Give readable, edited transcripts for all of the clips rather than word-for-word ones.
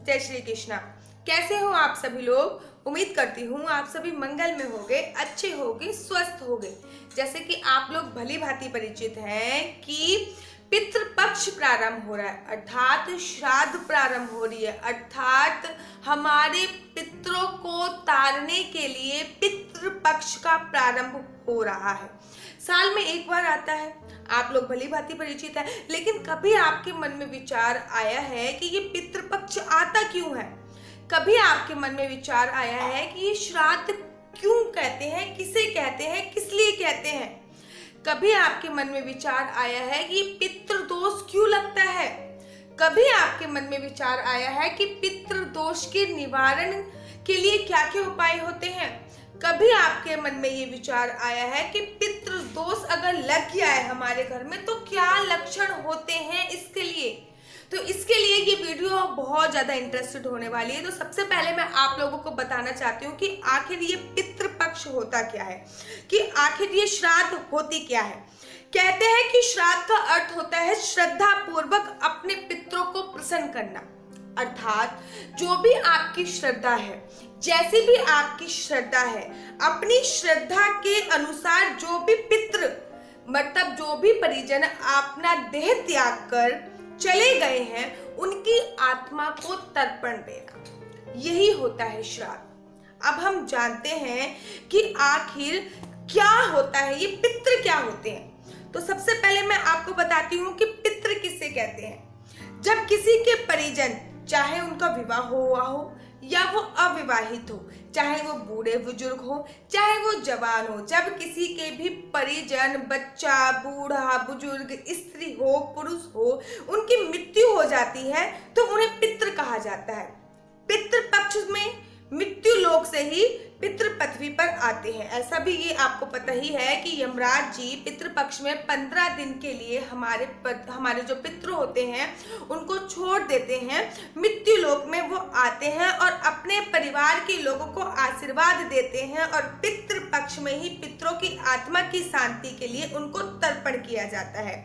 जय श्री कृष्णा। कैसे हो आप सभी लोग। उम्मीद करती हूँ आप सभी मंगल में होंगे, अच्छे होंगे, स्वस्थ होंगे। जैसे कि आप लोग भली भांति परिचित हैं कि पितृपक्ष प्रारंभ हो रहा है, अर्थात श्राद्ध प्रारंभ हो रही है, अर्थात हमारे पितरों को तारने के लिए पितृपक्ष का प्रारंभ हो रहा है। साल में एक बार आता है, आप लोग भली भांति परिचित है। लेकिन कभी आपके मन में विचार आया है कि ये पितृपक्ष आता क्यों है? कभी आपके मन में विचार आया है कि ये श्राद्ध क्यों कहते हैं, किसे कहते हैं, किस लिए कहते हैं? कभी आपके मन में विचार आया है कि पितृदोष क्यों लगता है? कभी आपके मन में विचार आया है कि पितृदोष के निवारण के लिए क्या क्या उपाय होते हैं? कभी आपके मन में ये विचार आया है कि पितृदोष अगर लग गया है हमारे घर में तो क्या लक्षण होते हैं इसके लिए? तो इसके लिए ये वीडियो बहुत ज़्यादा इंटरेस्टेड होने वाली है। तो सबसे पहले मैं आप लोगों को बताना चाहती हूँ कि आखिर ये पितृपक्ष होता क्या है, कि आखिर ये श्राद्ध होती क्या है। कहते हैं कि श्राद्ध का अर्थ होता है श्रद्धा पूर्वक अपने पितरों को प्रसन्न करना, अर्थात जो भी आपकी श्रद्धा है, जैसी भी आपकी श्रद्धा है, अपनी श्रद्धा के अनुसार जो भी पितृ मतलब जो भी परिजन अपना देह त्याग कर चले गए हैं उनकी आत्मा को तर्पण देना, यही होता है श्राद्ध। अब हम जानते हैं कि आखिर क्या होता है, ये पितृ क्या होते हैं। तो सबसे पहले मैं आपको बताती हूँ कि पितृ किसे कहते हैं। जब किसी के परिजन, चाहे उनका विवाह हुआ हो या वो अविवाहित हो, चाहे वो बूढ़े बुजुर्ग हो, चाहे वो जवान हो, जब किसी के भी परिजन, बच्चा, बूढ़ा, बुजुर्ग, स्त्री हो, पुरुष हो, उनकी मृत्यु हो जाती है तो उन्हें पितृ कहा जाता है। पितृपक्ष में मृत्यु लोक से ही पितृ पृथ्वी पर आते हैं। ऐसा भी ये आपको पता ही है कि यमराज जी पितृपक्ष में 15 दिन के लिए हमारे जो पितृ होते हैं उनको छोड़ देते हैं। मृत्यु लोक में वो आते हैं और अपने परिवार के लोगों को आशीर्वाद देते हैं और पितृपक्ष में ही पितरों की आत्मा की शांति के लिए उनको तर्पण किया जाता है।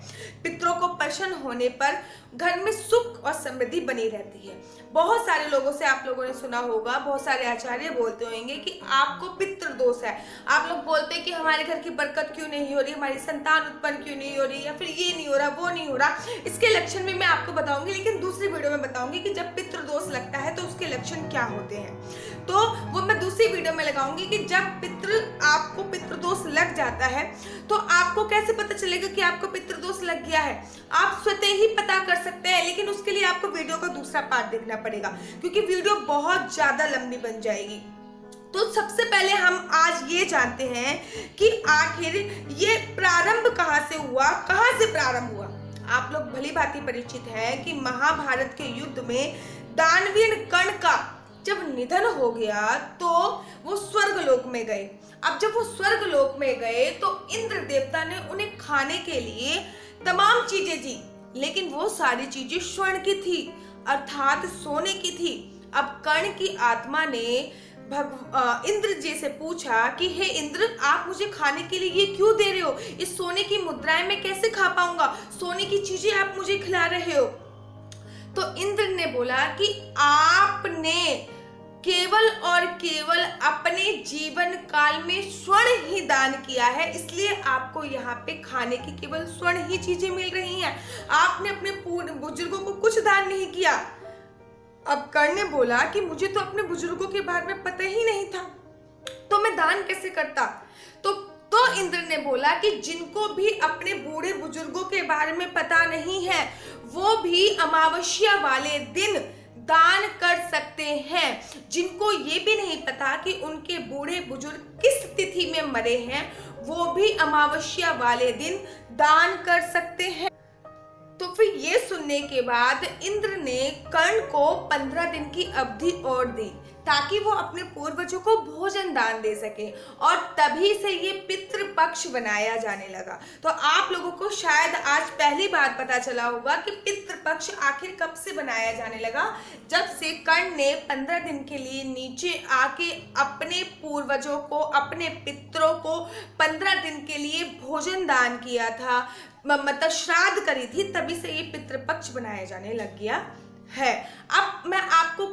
पितरों को प्रसन्न होने पर घर में सुख और समृद्धि बनी रहती है। बहुत सारे लोगों से आप लोगों ने सुना होगा, बहुत सारे आचार्य बोलते होंगे कि आपको पितृ दोष है। आप लोग बोलते हैं कि हमारे घर की बरकत क्यों नहीं हो रही, हमारी संतान उत्पन्न क्यों नहीं हो रही, या फिर ये नहीं हो रहा, वो नहीं हो रहा। इसके लक्षण भी मैं आपको बताऊंगी, लेकिन दूसरी वीडियो में बताऊंगी कि जब पितृ दोष लगता है तो उसके लक्षण क्या होते हैं। तो वो मैं दूसरी वीडियो में लगाऊंगी कि जब आपको पितृदोष लग जाता है तो आपको कैसे पता चलेगा कि आपको पितृदोष लग गया है। आप स्वतः ही पता कर सकते हैं, लेकिन उसके लिए आपको वीडियो का दूसरा पार्ट देखना पड़ेगा, क्योंकि वीडियो बहुत ज्यादा लंबी बन जाएगी। तो सबसे पहले हम आज ये जानते हैं कि आखिर ये प्रारंभ कहाँ से हुआ, कहाँ से प्रारंभ हुआ। आप लोग भली भांति परिचित हैं कि महाभारत के युद्ध में दानवीर कर्ण का जब निधन हो गया तो वो स्वर्ग लोक में गए। अब जब वो स्वर्ग लोक में गए तो इंद्र देवता ने उन्हें खाने के लिए तमाम चीजें दी, लेकिन वो सारी चीजें स्वर्ण की थी, अर्थात सोने की थी। अब कर्ण की आत्मा ने इंद्र जी से पूछा कि हे इंद्र, आप मुझे खाने के लिए ये क्यों दे रहे हो? इस सोने की मुद्राएं मैं कैसे खा पाऊंगा? सोने की चीजें आप मुझे खिला रहे हो। तो इंद्र ने बोला कि आपने केवल और केवल अपने जीवन काल में स्वर्ण ही दान किया है, इसलिए आपको यहाँ पे खाने की केवल स्वर्ण ही चीजें मिल रही हैं। आपने अपने पूर्ण बुजुर्गों को कुछ दान नहीं किया। अब कर्ण ने बोला कि मुझे तो अपने बुजुर्गों के बारे में पता ही नहीं था, तो मैं दान कैसे करता? तो इंद्र ने बोला कि जिनको भी अपने बूढ़े बुजुर्गों के बारे में पता नहीं है वो भी अमावस्या वाले दिन दान कर सकते हैं। जिनको ये भी नहीं पता कि उनके बूढ़े बुजुर्ग किस तिथि में मरे हैं वो भी अमावस्या वाले दिन दान कर सकते हैं। तो फिर ये सुनने के बाद इंद्र ने कर्ण को 15 दिन की अवधि और दी ताकि वो अपने पूर्वजों को भोजन दान दे सके, और तभी से ये पितृपक्ष बनाया जाने लगा। तो आप लोगों को शायद आज पहली बार पता चला होगा कि पितृपक्ष आखिर कब से बनाया जाने लगा, जब से कर्ण ने 15 दिन के लिए नीचे आके अपने पूर्वजों को, अपने पितरों को 15 दिन के लिए भोजन दान किया था, मतलब श्राद्ध करी थी, तभी से ये पितृपक्ष बनाया जाने लग गया है। अब मैं आपको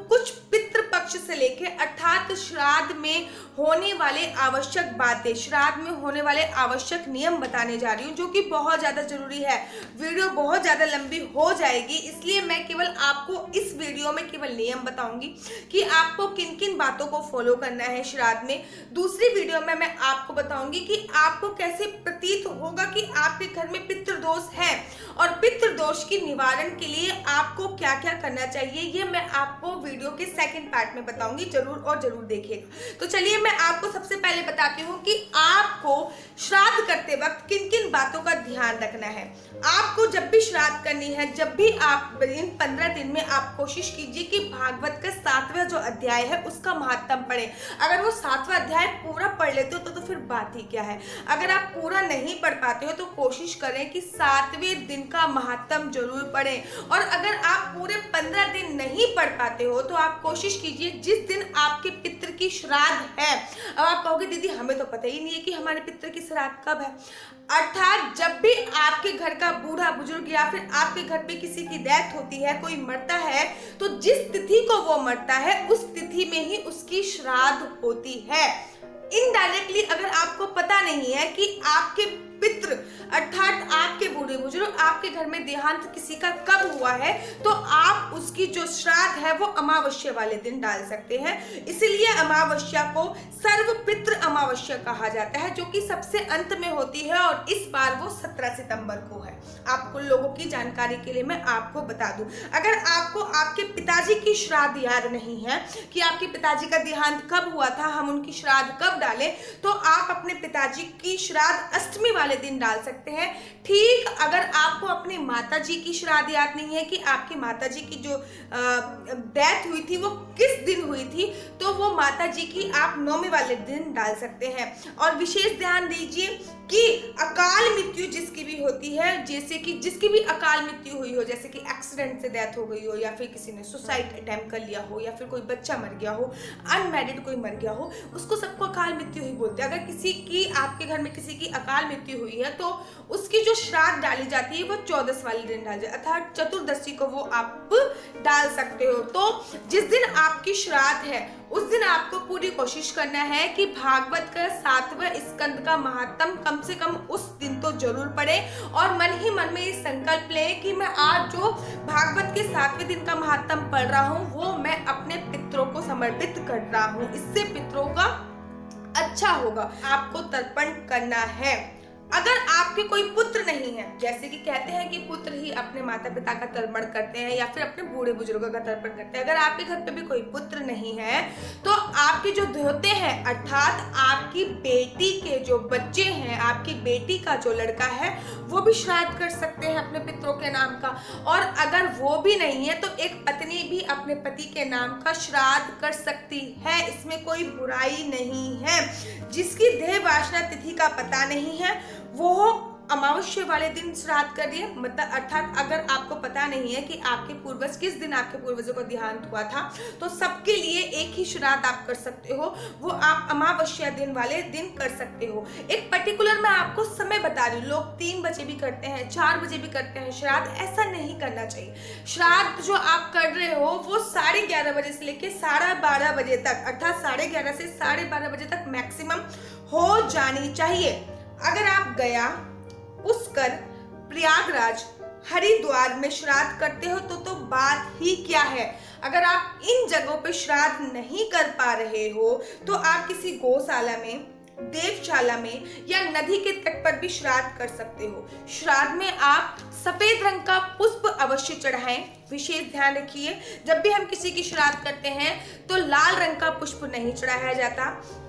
से लेके अर्थात श्राद्ध में होने वाले आवश्यक बातें, श्राद्ध में होने वाले आवश्यक नियम बताने जा रही हूँ, जो कि बहुत ज़्यादा जरूरी है। वीडियो बहुत ज़्यादा लंबी हो जाएगी, इसलिए मैं केवल आपको इस वीडियो में केवल नियम बताऊंगी कि आपको किन किन बातों को फॉलो करना है श्राद्ध में। दूसरी वीडियो में मैं आपको बताऊंगी कि आपको कैसे प्रतीत होगा कि आपके घर में पितृदोष है और पितृदोष की निवारण के लिए आपको क्या क्या करना चाहिए, ये मैं आपको वीडियो के सेकंड पार्ट में बताऊंगी। जरूर और जरूर देखिएगा। तो चलिए मैं आपको सबसे पहले बताती हूँ कि आपको श्राद्ध करते वक्त किन किन बातों का ध्यान रखना है। आपको जब भी श्राद्ध करनी है, जब भी आप इन 15 दिन में आप कोशिश कीजिए कि भागवत का 7वां जो अध्याय है उसका महात्म पढ़े। अगर वो 7वां अध्याय पूरा पढ़ लेते हो तो फिर बात ही क्या है। अगर आप पूरा नहीं पढ़ पाते हो तो कोशिश करें कि 7वें दिन का महात्म जरूर पढ़ें। और अगर आप पूरे 15 दिन नहीं पढ़ पाते हो तो आप कोशिश कीजिए जिस दिन आपके पितृ की श्राद्ध है। अब आप कहोगे दीदी हमें तो पता ही नहीं है कि हमारे पितृ की श्राद्ध कब है। अर्थात जब भी आपके घर का बूढ़ा बुजुर्ग या फिर आपके घर पे किसी की डेथ होती है, कोई मरता है, तो जिस तिथि को वो मरता है उस तिथि में ही उसकी श्राद्ध होती है। इनडायरेक्टली अगर आपको पता नहीं है कि आपके पितृ अर्थात आपके बूढ़े बुजुर्ग आपके घर में देहांत किसी का कब हुआ है, तो आप उसकी जो श्राद्ध है वो अमावस्या वाले दिन डाल सकते हैं। इसलिए अमावस्या को सर्व पितृ अमावस्या कहा जाता है, जो कि सबसे अंत में होती है और इस बार वो 17 सितंबर को है। आपको लोगों की जानकारी के लिए मैं आपको बता दूं, अगर आपको आपके पिताजी की श्राद्ध याद नहीं है कि आपके पिताजी का देहांत कब हुआ था, हम उनकी श्राद्ध कब डालें, तो आप अपने पिताजी की श्राद्ध अष्टमी वाले दिन डाल सकते हैं। ठीक अगर आपको अपनी माताजी की श्राद्ध याद नहीं है कि आपकी माताजी की जो डेथ हुई थी वो किस दिन हुई थी, तो वो माताजी की आप 9वें वाले दिन डाल सकते हैं। और विशेष ध्यान दीजिए कि अकाल मृत्यु जिसकी भी होती है, जैसे कि जिसकी भी अकाल मृत्यु हुई हो, जैसे कि एक्सीडेंट से डेथ हो गई हो या फिर किसी ने सुसाइड अटेम्प्ट कर लिया हो या फिर कोई बच्चा मर गया हो, अनमैरिड कोई मर गया हो, उसको सबको अकाल मृत्यु ही बोलते हैं। अगर किसी की आपके घर में किसी की अकाल मृत्यु हुई है तो उसकी जो श्राद्ध डाली जाती है वो 14 वाले दिन डाली जाती है, अर्थात चतुर्दशी को वो आप डाल सकते हो। तो जिस दिन आपकी श्राद्ध है उस दिन आपको पूरी कोशिश करना है कि भागवत का 7वां स्कंद का महात्म कम से कम उस दिन तो जरूर पढ़े और मन ही मन में ये संकल्प ले कि मैं आज जो भागवत के 7वें दिन का महात्म पढ़ रहा हूँ वो मैं अपने पितरों को समर्पित कर रहा हूँ, इससे पितरों का अच्छा होगा। आपको तर्पण करना है। अगर आपके कोई पुत्र नहीं है, जैसे कि कहते हैं कि पुत्र ही अपने माता पिता का तर्पण करते हैं या फिर अपने बूढ़े बुजुर्गों का तर्पण करते हैं, अगर आपके घर पे भी कोई पुत्र नहीं है तो आपके जो धोते हैं अर्थात आपकी बेटी के जो बच्चे हैं, आपकी बेटी का जो लड़का है वो भी श्राद्ध कर सकते हैं अपने पितरों के नाम का। और अगर वो भी नहीं है तो एक पत्नी भी अपने पति के नाम का श्राद्ध कर सकती है, इसमें कोई बुराई नहीं है। जिसकी देह वासना तिथि का पता नहीं है वो अमावस्या वाले दिन श्राद्ध करिए। मतलब अर्थात अगर आपको पता नहीं है कि आपके पूर्वज किस दिन आपके पूर्वजों का देहांत हुआ था, तो सबके लिए एक ही श्राद्ध आप कर सकते हो, वो आप अमावस्या दिन वाले दिन कर सकते हो। एक पर्टिकुलर मैं आपको समय बता रही हूँ, लोग 3 बजे भी करते हैं, 4 बजे भी करते हैं श्राद्ध, ऐसा नहीं करना चाहिए। श्राद्ध जो आप कर रहे हो वो 11:30 बजे से लेके 12:30 बजे तक, अर्थात 11:30 से 12:30 बजे तक मैक्सिमम हो जानी चाहिए। अगर आप गया, पुष्कर, प्रयागराज, हरिद्वार में श्राद्ध करते हो तो बात ही क्या है। अगर आप इन जगहों पे श्राद्ध नहीं कर पा रहे हो तो आप किसी गौशाला में, देवशाला में या नदी के तट पर भी श्राद्ध कर सकते हो। श्राद्ध में आप सफेद रंग का पुष्प अवश्य चढ़ाएं। विशेष ध्यान रखिए, जब भी हम किसी की श्राद्ध करते हैं तो लाल रंग का पुष्प नहीं चढ़ाया जाता,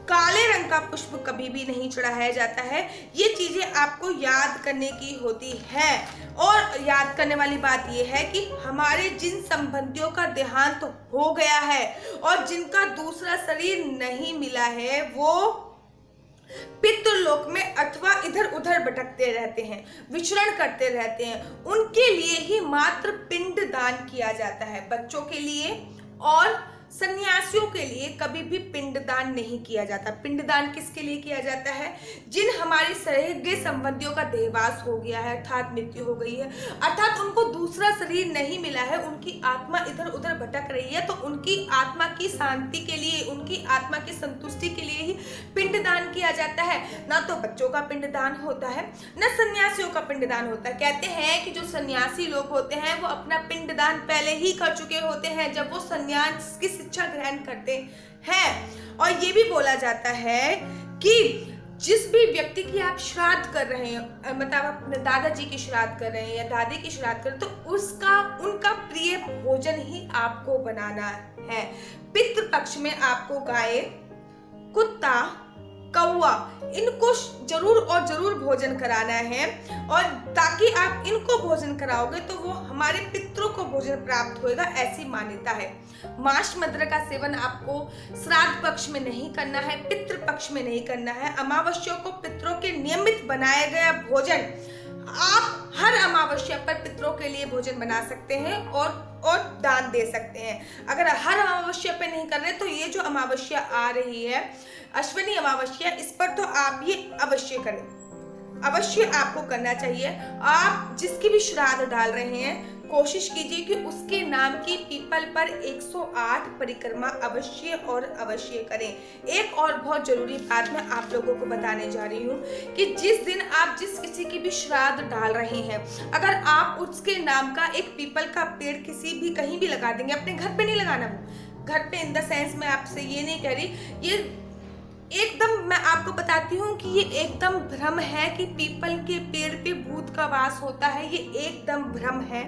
काले रंग का पुष्प कभी भी नहीं चढ़ाया जाता है। ये चीजें आपको याद करने की होती है। और याद करने वाली बात यह है कि हमारे जिन संबंधियों का देहांत हो गया है और जिनका दूसरा शरीर नहीं मिला है वो पितृलोक में अथवा इधर उधर भटकते रहते हैं, विचरण करते रहते हैं, उनके लिए ही मात्र पिंड दान किया जाता है। बच्चों के लिए और सन्यासियों के लिए कभी भी पिंडदान नहीं किया जाता। पिंडदान किसके लिए किया जाता है? जिन हमारे सगे संबंधियों का देहवास हो गया है, अर्थात मृत्यु हो गई है, अर्थात उनको दूसरा शरीर नहीं मिला है, उनकी आत्मा इधर उधर भटक रही है, तो उनकी आत्मा की शांति के लिए, उनकी आत्मा की संतुष्टि के लिए ही पिंडदान किया जाता है। ना तो बच्चों का पिंडदान होता है, न सन्यासियों का पिंडदान होता है। कहते हैं कि जो सन्यासी लोग होते हैं वो अपना पिंडदान पहले ही कर चुके होते हैं जब वो सन्यास की शिक्षा ग्रहण करते हैं। और ये भी बोला जाता है कि जिस भी व्यक्ति की आप श्राद्ध कर रहे हैं, मतलब अपने दादाजी की श्राद्ध कर रहे हैं या दादी की श्राद्ध कर रहे हैं, तो उनका प्रिय भोजन ही आपको बनाना है। पितृ पक्ष में आपको गाय, कुत्ता, कौवा, इनको जरूर और जरूर भोजन कराना है, और ताकि आप इनको भोजन कराओगे तो वो हमारे पितरों को भोजन प्राप्त होगा, ऐसी मान्यता है। मांस मदिरा का सेवन आपको श्राद्ध पक्ष में नहीं करना है, पितृ पक्ष में नहीं करना है। अमावस्या को पितरों के नियमित बनाया गया भोजन आप हर अमावस्या पर पितरों के लिए भोजन बना सकते हैं और दान दे सकते हैं। अगर हर अमावस्या पे नहीं कर रहे तो ये जो अमावस्या आ रही है, अश्विनी अमावस्या, इस पर तो आप ये अवश्य करें, अवश्य आपको करना चाहिए। आप जिसकी भी श्राद्ध डाल रहे हैं कोशिश कीजिए कि उसके नाम की पीपल पर 108 परिक्रमा अवश्य और अवश्य करें। एक और बहुत जरूरी बात मैं आप लोगों को बताने जा रही हूँ कि जिस दिन आप जिस किसी की भी श्राद्ध डाल रहे हैं, अगर आप उसके नाम का एक पीपल का पेड़ किसी भी कहीं भी लगा देंगे, अपने घर पे नहीं लगाना, वो घर पे इन द सेंस मैं आपसे ये नहीं कह रही, ये एकदम मैं आपको बताती हूँ कि ये एकदम भ्रम है कि पीपल के पेड़ पे भूत का वास होता है, ये एकदम भ्रम है।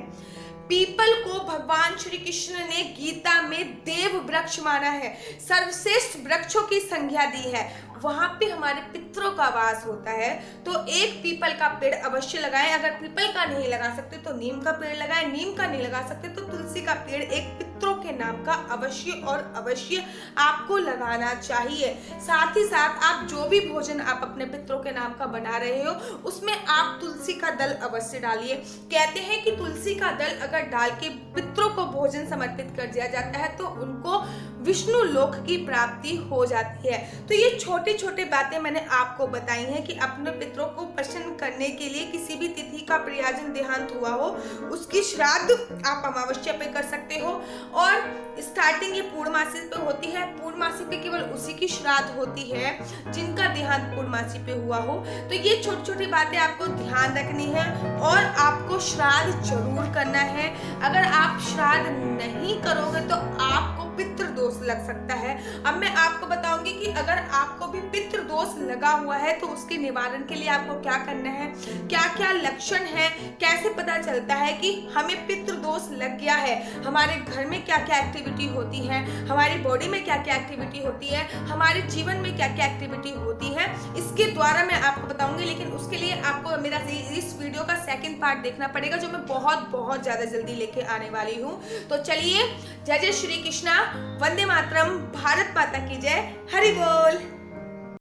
पीपल को भगवान श्री कृष्ण ने गीता में देव वृक्ष माना है, सर्वश्रेष्ठ वृक्षों की संज्ञा दी है, वहां पे हमारे पितरों का वास होता है। तो एक पीपल का पेड़ अवश्य लगाएं। अगर पीपल का नहीं लगा सकते तो नीम का पेड़ लगाएं, नीम का नहीं लगा सकते तो तुलसी का पेड़ एक पितरों के नाम का अवश्य और अवश्य आपको लगाना चाहिए। साथ ही साथ आप जो भी भोजन आप अपने पितरों के नाम का बना रहे हो उसमें आप तुलसी का दल अवश्य डालिए। कहते हैं कि तुलसी का दल अगर डाल के पितरों को भोजन समर्पित कर दिया जाता है तो उनको विष्णु लोक की प्राप्ति हो जाती है। तो ये छोटे छोटे बातें मैंने आपको बताई हैं कि अपने पितरों को प्रसन्न करने के लिए किसी भी तिथि का प्रियजन देहांत हुआ हो उसकी श्राद्ध आप अमावस्या पे कर सकते हो, और स्टार्टिंग ये पूर्णमासी पे होती है। पूर्णमासी पे केवल उसी की श्राद्ध होती है जिनका देहांत पूर्णमासी पे हुआ हो। तो ये छोटी छोटी बातें आपको ध्यान रखनी है और आपको श्राद्ध जरूर करना है। अगर आप श्राद्ध नहीं करोगे तो आपको पितृ दोष लग सकता है। अब मैं आपको बताऊंगी कि अगर आपको भी पितृ दोष लगा हुआ है तो उसके निवारण के लिए आपको क्या करना है, क्या क्या लक्षण है, कैसे पता चलता है कि हमें पितृ दोष लग गया है, हमारे घर में क्या क्या एक्टिविटी होती है, हमारी बॉडी में क्या क्या एक्टिविटी होती है, हमारे जीवन में क्या क्या एक्टिविटी होती है, इसके द्वारा मैं आपको बताऊंगी। लेकिन उसके लिए आपको मेरा इस वीडियो का सेकंड पार्ट देखना पड़ेगा जो मैं बहुत ज्यादा जल्दी लेके आने वाली हूँ। तो चलिए, जय जय श्री कृष्णा, वंदे मातरम, भारत माता की जय, हरि बोल।